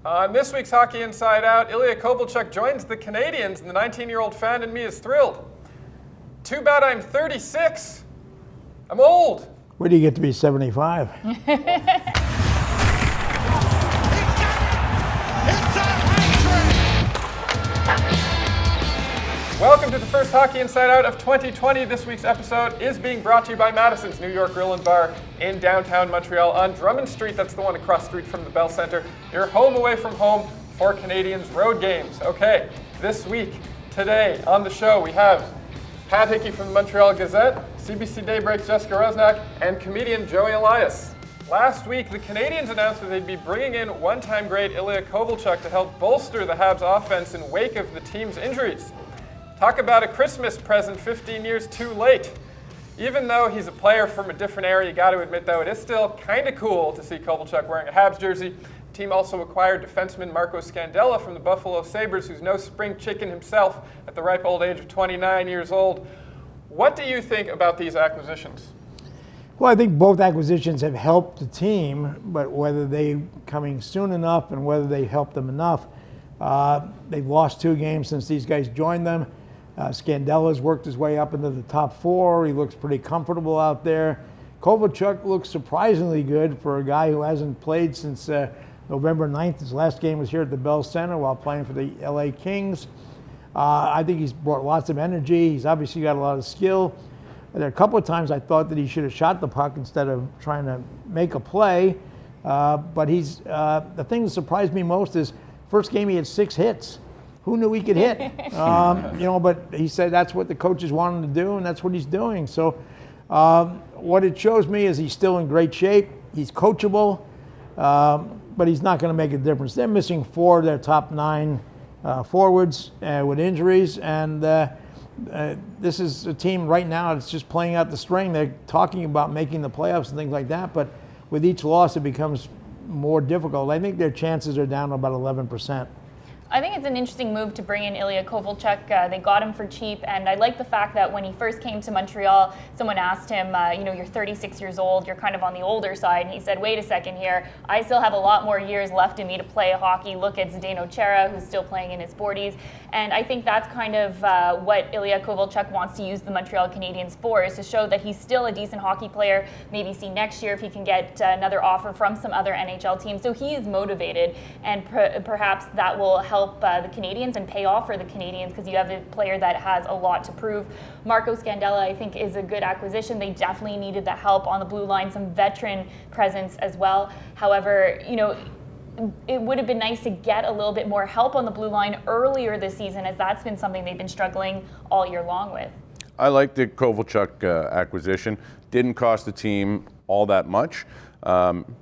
On this week's Hockey Inside Out, Ilya Kovalchuk joins the Canadiens, and the 19-year-old fan in me is thrilled. Too bad I'm 36. I'm old. Where do you get to be 75? Welcome to the first Hockey Inside Out of 2020. This week's episode is being brought to you by Madison's New York Grill and Bar in downtown Montreal on Drummond Street. That's the one across the street from the Bell Centre. Your home away from home for Canadiens road games. Okay, this week, today on the show, we have Pat Hickey from the Montreal Gazette, CBC Daybreak's Jessica Rusnak, and comedian Joey Elias. Last week, the Canadiens announced that they'd be bringing in one-time great Ilya Kovalchuk to help bolster the Habs offense in wake of the team's injuries. Talk about a Christmas present 15 years too late. Even though he's a player from a different area, you got to admit, though, it is still kind of cool to see Kovalchuk wearing a Habs jersey. The team also acquired defenseman Marco Scandella from the Buffalo Sabres, who's no spring chicken himself at the ripe old age of 29 years old. What do you think about these acquisitions? Well, I think both acquisitions have helped the team, but whether they're coming soon enough and whether they helped them enough, they've lost 2 games since these guys joined them. Scandella's worked his way up into the top 4. He looks pretty comfortable out there. Kovalchuk looks surprisingly good for a guy who hasn't played since November 9th. His last game was here at the Bell Centre while playing for the LA Kings. I think he's brought lots of energy. He's obviously got a lot of skill. There are a couple of times I thought that he should have shot the puck instead of trying to make a play. But he's the thing that surprised me most is first game he had 6 hits. Who knew he could hit? But he said that's what the coaches wanted him to do, and that's what he's doing. So what it shows me is he's still in great shape. He's coachable, but he's not going to make a difference. They're missing 4 of their top 9 forwards with injuries, and this is a team right now that's just playing out the string. They're talking about making the playoffs and things like that, but with each loss it becomes more difficult. I think their chances are down to about 11%. I think it's an interesting move to bring in Ilya Kovalchuk. They got him for cheap, and I like the fact that when he first came to Montreal, someone asked him, you're 36 years old, you're kind of on the older side, and he said, wait a second here, I still have a lot more years left in me to play hockey. Look at Zdeno Chara, who's still playing in his 40s, and I think that's kind of what Ilya Kovalchuk wants to use the Montreal Canadiens for, is to show that he's still a decent hockey player, maybe see next year if he can get another offer from some other NHL team. So he is motivated, and perhaps that will help the Canadiens and pay off for the Canadiens, because you have a player that has a lot to prove. Marco Scandella, I think, is a good acquisition. They definitely needed the help on the blue line, some veteran presence as well. However, it would have been nice to get a little bit more help on the blue line earlier this season, as that's been something they've been struggling all year long with. I like the Kovalchuk acquisition. Didn't cost the team all that much.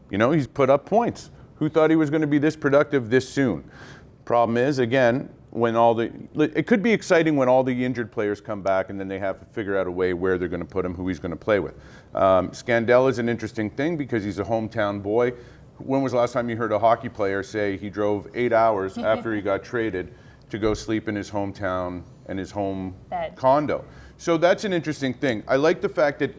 He's put up points. Who thought he was going to be this productive this soon? Problem is, again, it could be exciting when all the injured players come back and then they have to figure out a way where they're going to put him, who he's going to play with. Scandella is an interesting thing because he's a hometown boy. When was the last time you heard a hockey player say he drove 8 hours after he got traded to go sleep in his hometown and his home condo? So that's an interesting thing. I like the fact that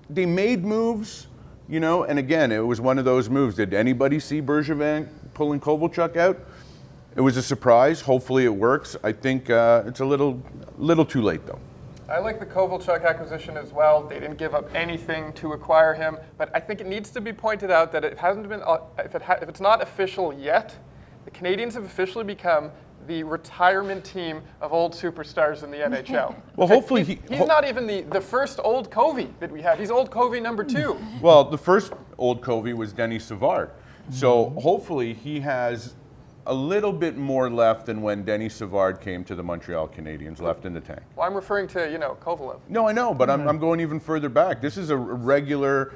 they made moves, and again, it was one of those moves. Did anybody see Bergevin pulling Kovalchuk out? It was a surprise. Hopefully it works. I think it's a little too late, though. I like the Kovalchuk acquisition as well. They didn't give up anything to acquire him, but I think it needs to be pointed out that it hasn't been. If it's not official yet, the Canadiens have officially become the retirement team of old superstars in the NHL. Well, hopefully he's not even the first old Covey that we had. He's old Covey number 2. Well, the first old Covey was Denis Savard. So hopefully he has a little bit more left than when Denis Savard came to the Montreal Canadiens, left in the tank. Well, I'm referring to, Kovalev. No, I know, but I'm going even further back. This is a regular.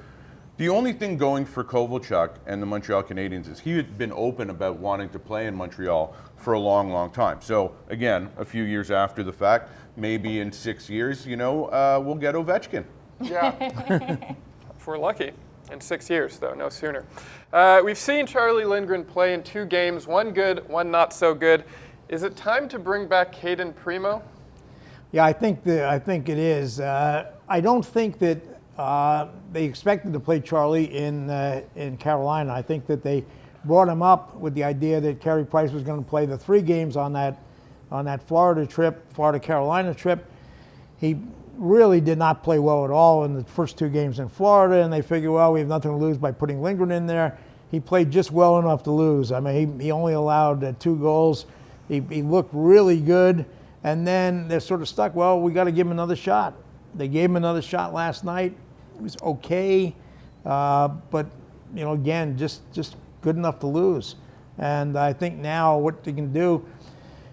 The only thing going for Kovalchuk and the Montreal Canadiens is he had been open about wanting to play in Montreal for a long, long time. So again, a few years after the fact, maybe in 6 years, we'll get Ovechkin. Yeah, if we're lucky. In 6 years, though, no sooner. We've seen Charlie Lindgren play in 2 games, one good, one not so good. Is it time to bring back Caden Primo? Yeah, I think it is. I don't think that they expected to play Charlie in Carolina. I think that they brought him up with the idea that Kerry Price was going to play the 3 games on that Florida Carolina trip. He really did not play well at all in the first 2 games in Florida, and they figured, well, we have nothing to lose by putting Lindgren in there. He played just well enough to lose. I mean, he only allowed 2 goals. He looked really good, and then they're sort of stuck. Well, we got to give him another shot. They gave him another shot last night. It was okay, but again, just good enough to lose. And I think now what they can do,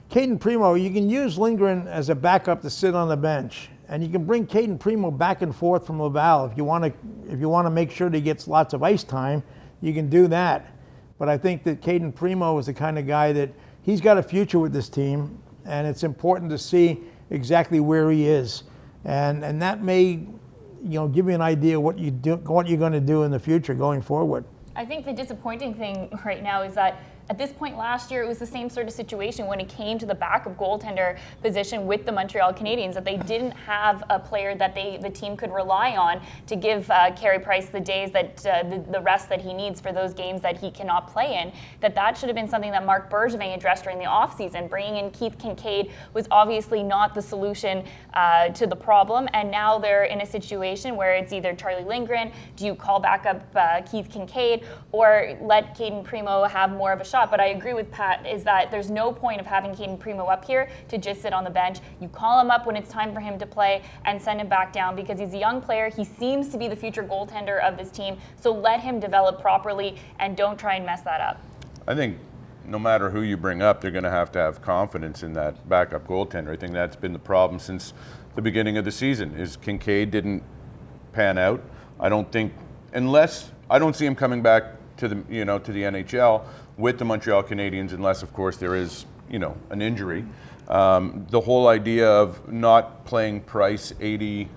Caden Primo, you can use Lindgren as a backup to sit on the bench, and you can bring Caden Primo back and forth from Laval if you want to make sure that he gets lots of ice time. You can do that. But I think that Caden Primo is the kind of guy that he's got a future with this team, and it's important to see exactly where he is, and that may give you an idea what you're going to do in the future going forward. I think the disappointing thing right now is that at this point last year, it was the same sort of situation when it came to the backup goaltender position with the Montreal Canadiens, that they didn't have a player that the team could rely on to give Kerry Price the days that the rest that he needs for those games that he cannot play in. That should have been something that Marc Bergevin addressed during the offseason. Bringing in Keith Kinkaid was obviously not the solution to the problem, and now they're in a situation where it's either Charlie Lindgren, do you call back up Keith Kinkaid, or let Caden Primo have more of a shot. But I agree with Pat, is that there's no point of having Caden Primo up here to just sit on the bench. You call him up when it's time for him to play and send him back down, because he's a young player. He seems to be the future goaltender of this team. So let him develop properly and don't try and mess that up. I think no matter who you bring up, they're going to have confidence in that backup goaltender. I think that's been the problem since the beginning of the season, is Kinkaid didn't pan out. I don't see him coming back to the NHL with the Montreal Canadiens, unless, of course, there is, an injury. The whole idea of not playing Price 80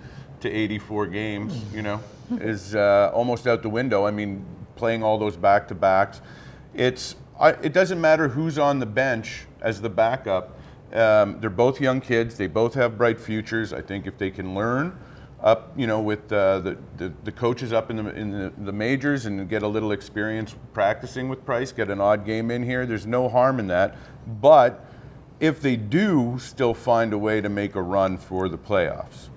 to 84 games, is almost out the window. I mean, playing all those back-to-backs, it doesn't matter who's on the bench as the backup. They're both young kids. They both have bright futures. I think if they can learn up, with the coaches up in the majors and get a little experience practicing with Price, get an odd game in here, there's no harm in that. But if they do still find a way to make a run for the playoffs,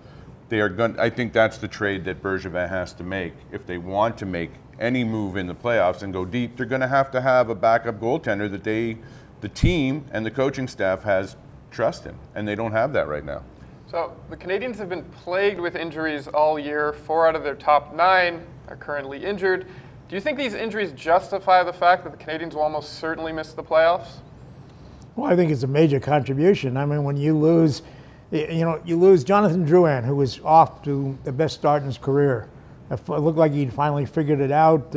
I think that's the trade that Bergevin has to make. If they want to make any move in the playoffs and go deep, they're going to have a backup goaltender that the team and the coaching staff has trust in, and they don't have that right now. So the Canadiens have been plagued with injuries all year. 4 out of their top 9 are currently injured. Do you think these injuries justify the fact that the Canadiens will almost certainly miss the playoffs? Well, I think it's a major contribution. I mean, when you lose, you lose Jonathan Drouin, who was off to the best start in his career. It looked like he'd finally figured it out.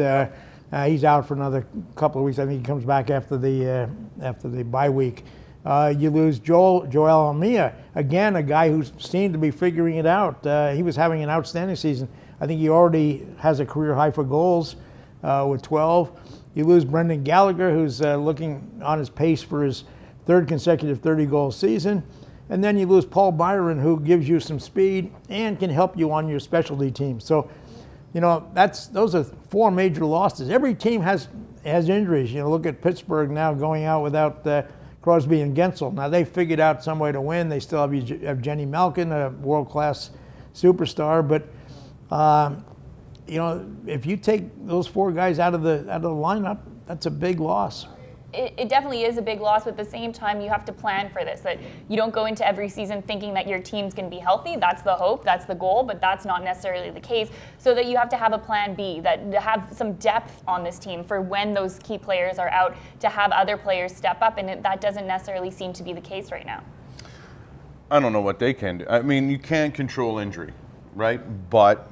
He's out for another couple of weeks. I think he comes back after the bye week. You lose Joel Armia, again, a guy who seemed to be figuring it out. He was having an outstanding season. I think he already has a career high for goals with 12. You lose Brendan Gallagher, who's looking on his pace for his 3rd consecutive 30-goal season. And then you lose Paul Byron, who gives you some speed and can help you on your specialty team. So, those are 4 major losses. Every team has injuries. Look at Pittsburgh now going out without Crosby and Gensel. Now, they figured out some way to win. They still have Jenny Malkin, a world-class superstar. But, if you take those 4 guys out of the lineup, that's a big loss. It definitely is a big loss, but at the same time, you have to plan for this. That you don't go into every season thinking that your team's going to be healthy. That's the hope, that's the goal, but that's not necessarily the case. So that you have to have a plan B, that to have some depth on this team for when those key players are out, to have other players step up, and that doesn't necessarily seem to be the case right now. I don't know what they can do. I mean, you can't control injury, right? But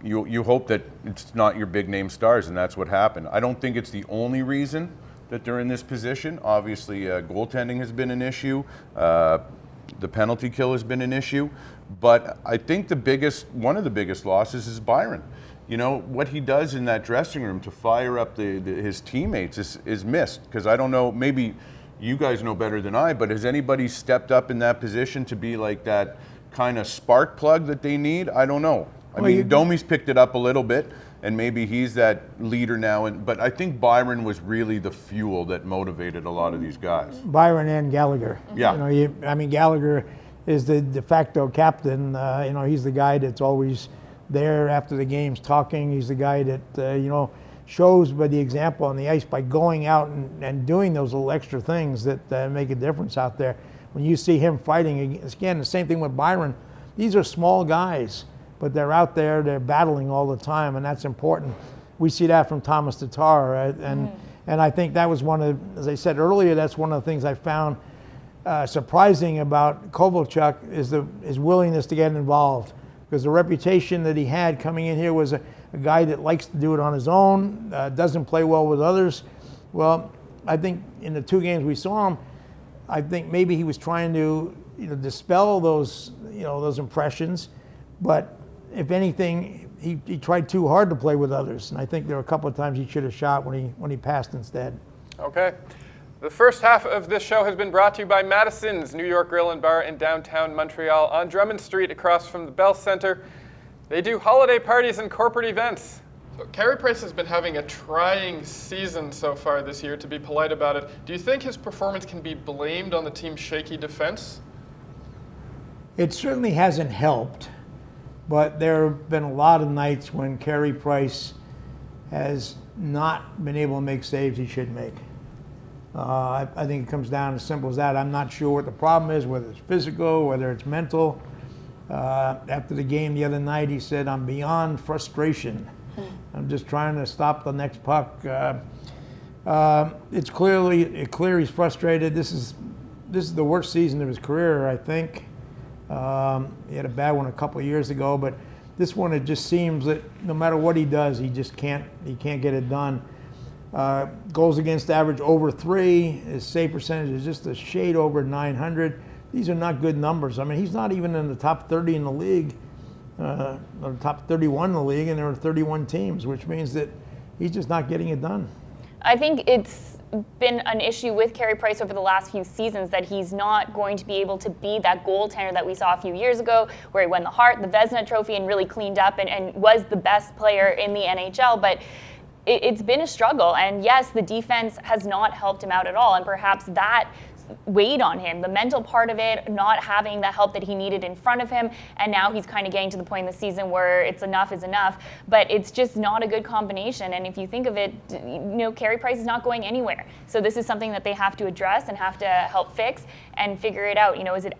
you hope that it's not your big name stars, and that's what happened. I don't think it's the only reason that they're in this position. Obviously, goaltending has been an issue. The penalty kill has been an issue. But I think one of the biggest losses is Byron. What he does in that dressing room to fire up his teammates is missed. Because I don't know, maybe you guys know better than I, but has anybody stepped up in that position to be like that kind of spark plug that they need? I don't know. I mean, Domi's picked it up a little bit. and maybe he's that leader now. But I think Byron was really the fuel that motivated a lot of these guys. Byron and Gallagher. Yeah. I mean, Gallagher is the de facto captain. He's the guy that's always there after the games talking. He's the guy that, shows by the example on the ice by going out and doing those little extra things that make a difference out there. When you see him fighting, again, the same thing with Byron. These are small guys, but they're out there, they're battling all the time, and that's important. We see that from Thomas Tatar, right? And I think that was as I said earlier, that's one of the things I found surprising about Kovalchuk is his willingness to get involved. Because the reputation that he had coming in here was a guy that likes to do it on his own, doesn't play well with others. Well, I think in the 2 games we saw him, I think maybe he was trying to dispel those impressions, but if anything, he tried too hard to play with others, and I think there were a couple of times he should have shot when he passed instead. Okay. The first half of this show has been brought to you by Madison's New York Grill and Bar in downtown Montreal on Drummond Street across from the Bell Center. They do holiday parties and corporate events. So Kerry Price has been having a trying season so far this year, to be polite about it. Do you think his performance can be blamed on the team's shaky defense? It certainly hasn't helped, but there have been a lot of nights when Kerry Price has not been able to make saves he should make. I think it comes down as simple as that. I'm not sure what the problem is, whether it's physical, whether it's mental. After the game the other night, he said, "I'm beyond frustration. I'm just trying to stop the next puck." It's clear he's frustrated. This is the worst season of his career, I think. He had a bad one a couple of years ago, but this one, it just seems that no matter what he does, he can't get it done. Goals against average over 3. His save percentage is just a shade over 900. These are not good numbers. I mean, he's not even in the top 30 in the league, or top 31 in the league, and there are 31 teams, which means that he's just not getting it done. I think it's been an issue with Kerry Price over the last few seasons that he's not going to be able to be that goaltender that we saw a few years ago, where he won the Hart, the Vezina Trophy, and really cleaned up and was the best player in the NHL. But it's been a struggle, and yes, the defense has not helped him out at all, and perhaps that weighed on him, the mental part of it, not having the help that he needed in front of him, and now he's kind of getting to the point in the season where it's enough is enough, but it's just not a good combination. And if you think of it, Kerry Price is not going anywhere, so this is something that they have to address and have to help fix and figure it out. Is it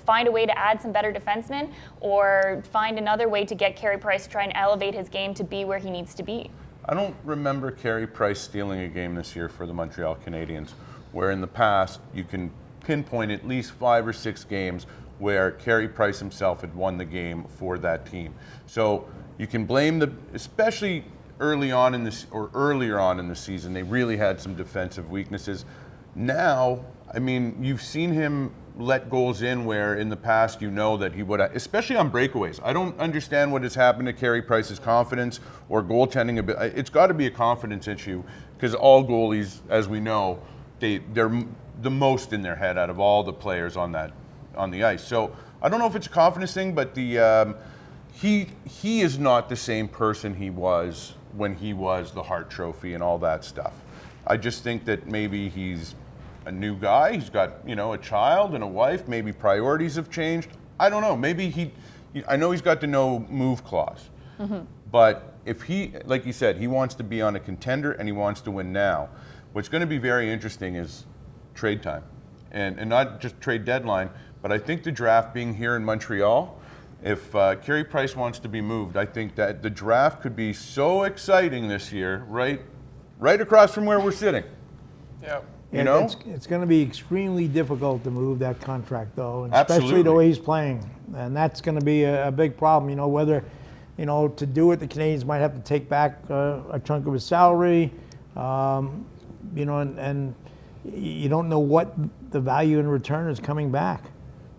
find a way to add some better defensemen, or find another way to get Kerry Price to try and elevate his game to be where he needs to be? I don't remember Kerry Price stealing a game this year for the Montreal Canadiens, where in the past you can pinpoint at least 5 or 6 games where Kerry Price himself had won the game for that team. So you can blame especially earlier on in the season, they really had some defensive weaknesses. Now, I mean, you've seen him let goals in where in the past that he would, especially on breakaways. I don't understand what has happened to Kerry Price's confidence or goaltending. It's got to be a confidence issue, because all goalies, as we know, they're the most in their head out of all the players on the ice. So I don't know if it's a confidence thing, but he is not the same person he was when he was the Hart Trophy and all that stuff. I just think that maybe he's a new guy. He's got a child and a wife. Maybe priorities have changed. I don't know. Maybe I know he's got the no move clause, but if he, like you said, he wants to be on a contender and he wants to win now. What's going to be very interesting is trade time, and not just trade deadline, but I think the draft being here in Montreal, if Kerry Price wants to be moved, I think that the draft could be so exciting this year, right across from where we're sitting. Yeah. It's going to be extremely difficult to move that contract, though, and especially Absolutely. the way he's playing, and that's going to be a big problem. Whether to do it, the Canadians might have to take back a chunk of his salary. And you don't know what the value in return is coming back.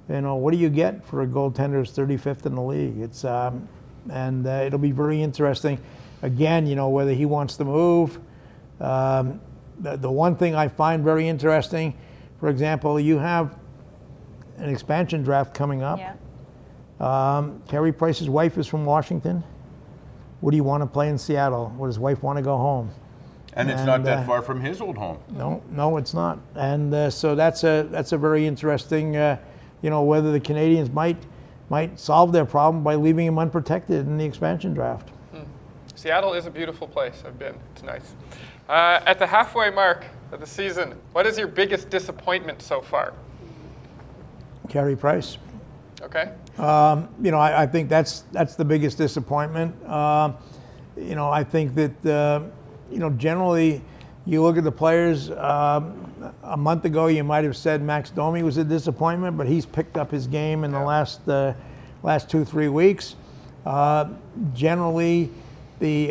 What do you get for a goaltender who's 35th in the league? It's it'll be very interesting. Again, whether he wants to move. The one thing I find very interesting, for example, you have an expansion draft coming up. Yeah. Kerry Price's wife is from Washington. would he want to play in Seattle? Would his wife want to go home? And it's not that far from his old home. No, it's not. And so that's a very interesting, whether the Canadians might solve their problem by leaving him unprotected in the expansion draft. Seattle is a beautiful place. I've been. It's nice. At the halfway mark of the season, what is your biggest disappointment so far? Kerry Price. Okay. I think that's the biggest disappointment. I think that generally you look at the players. A month ago, you might have said Max Domi was a disappointment, but he's picked up his game in the last 2-3 weeks. Generally, the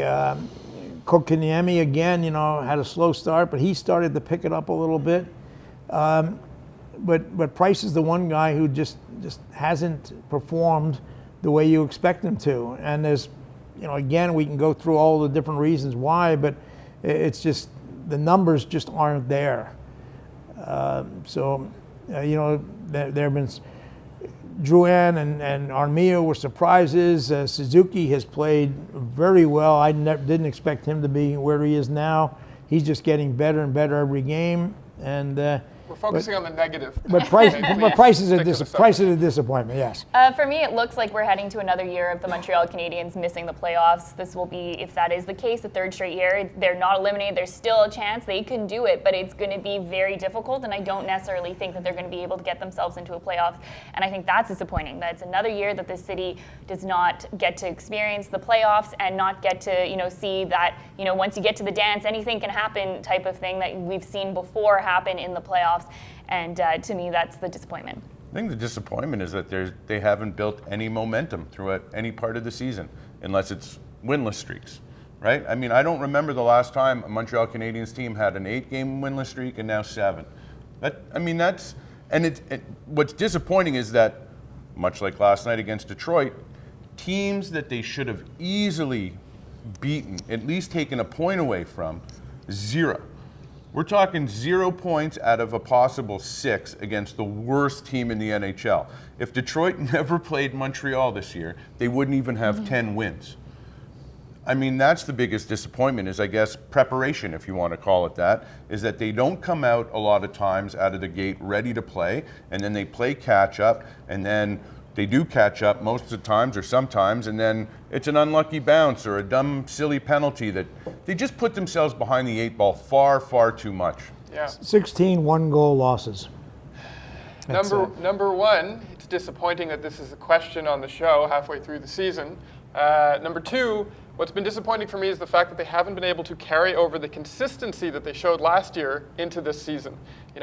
Kotkaniemi again, had a slow start, but he started to pick it up a little bit. But Price is the one guy who just hasn't performed the way you expect him to. And there's, again, we can go through all the different reasons why, but it's just the numbers just aren't there. There have been Drouin and Armia were surprises. Suzuki has played very well. I didn't expect him to be where he is now. He's just getting better and better every game. And we're focusing on the negative. But Price is a disappointment. Yes. For me, it looks like we're heading to another year of the Montreal Canadiens missing the playoffs. This will be, if that is the case, the third straight year. They're not eliminated. There's still a chance they can do it, but it's going to be very difficult. And I don't necessarily think that they're going to be able to get themselves into a playoff. And I think that's disappointing. That it's another year that this city does not get to experience the playoffs and not get to, see that, once you get to the dance, anything can happen type of thing that we've seen before happen in the playoffs. And to me, that's the disappointment. I think the disappointment is that they haven't built any momentum throughout any part of the season, unless it's winless streaks, right? I mean, I don't remember the last time a Montreal Canadiens team had an 8-game winless streak and now 7. What's disappointing is that, much like last night against Detroit, teams that they should have easily beaten, at least taken a point away from, 0. We're talking 0 points out of a possible 6 against the worst team in the NHL. If Detroit never played Montreal this year, they wouldn't even have 10 wins. I mean, that's the biggest disappointment is, I guess, preparation, if you want to call it that, is that they don't come out a lot of times out of the gate ready to play, and then they play catch up, and then they do catch up most of the times or sometimes, and then it's an unlucky bounce or a dumb, silly penalty that they just put themselves behind the 8 ball far, far too much. Yeah. 16 one-goal losses. Number one, it's disappointing that this is a question on the show halfway through the season. Number 2, what's been disappointing for me is the fact that they haven't been able to carry over the consistency that they showed last year into this season.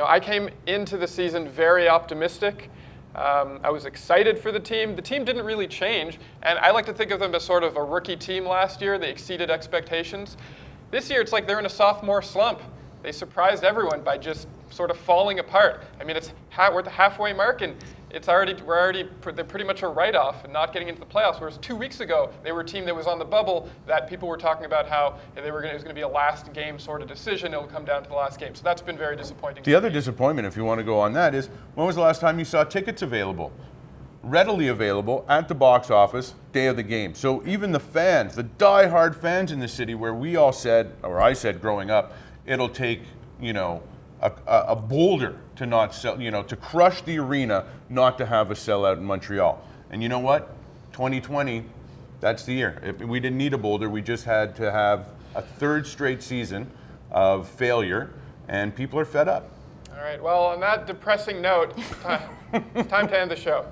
I came into the season very optimistic. I was excited for the team. The team didn't really change, and I like to think of them as sort of a rookie team last year. They exceeded expectations. This year, it's like they're in a sophomore slump. They surprised everyone by just sort of falling apart. I mean, we're at the halfway mark, and they're pretty much a write-off and not getting into the playoffs. Whereas 2 weeks ago, they were a team that was on the bubble that people were talking about how it was going to be a last game sort of decision. It'll come down to the last game. So that's been very disappointing. The other disappointment, if you want to go on that, is when was the last time you saw tickets available? Readily available at the box office day of the game. So even the fans, the die-hard fans in the city, where we all said, or I said growing up, it'll take, a boulder to not sell, to crush the arena, not to have a sellout in Montreal. And you know what? 2020, that's the year. We didn't need a boulder. We just had to have a third straight season of failure, and people are fed up. All right. Well, on that depressing note, it's time to end the show.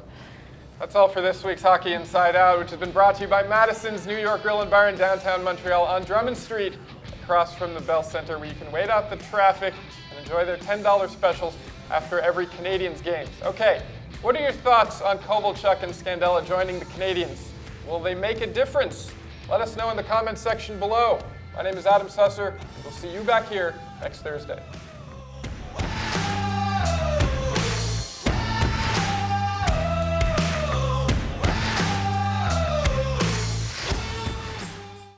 That's all for this week's Hockey Inside Out, which has been brought to you by Madison's New York Grill and Bar in downtown Montreal on Drummond Street, across from the Bell Center, where you can wait out the traffic and enjoy their $10 specials after every Canadiens game. Okay, what are your thoughts on Kovalchuk and Scandella joining the Canadiens? Will they make a difference? Let us know in the comments section below. My name is Adam Susser. We'll see you back here next Thursday.